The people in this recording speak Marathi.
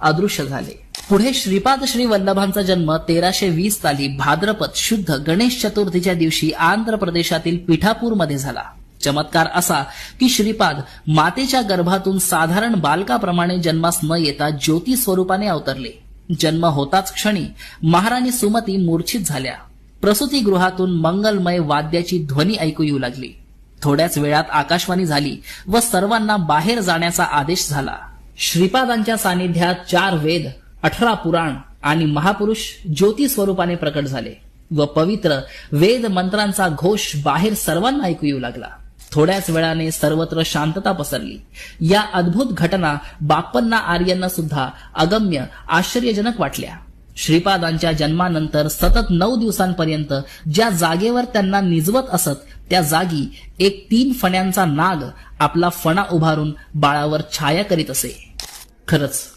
अदृश्य झाले। पुढे श्रीपाद श्री वल्लभांचा जन्म 1320 साली भाद्रपद शुद्ध गणेश चतुर्थीच्या दिवशी आंध्र प्रदेशातील पिठापूरमध्ये झाला। चमत्कार असा की श्रीपाद मातेच्या गर्भातून साधारण बालकाप्रमाणे जन्मास न येता ज्योती स्वरूपाने अवतरले। जन्म होताच क्षणी महाराणी सुमती मूर्छित झाल्या। प्रसूतीगृहातून मंगलमय वाद्याची ध्वनी ऐकू येऊ लागली। थोड्याच वेळात आकाशवाणी झाली व सर्वांना बाहेर जाण्याचा आदेश झाला। श्रीपादांच्या सानिध्यात 4 वेद, 18 पुराण आणि महापुरुष ज्योती स्वरूपाने प्रकट झाले व पवित्र वेद मंत्रांचा घोष बाहेर सर्वांना ऐकू येऊ लागला। थोड्याच वेळाने सर्वत्र शांतता पसरली। या अद्भुत घटना बाप्पन्ना आर्यांना सुद्धा अगम्य आश्चर्यजनक वाटल्या। श्रीपादांच्या जन्मानंतर सतत 9 दिवसांपर्यंत ज्या जागेवर त्यांना निजवत असत त्या जागी एक 3 फण्यांचा नाग आपला फणा उभारून बाळावर छाया करीत असे। खरंच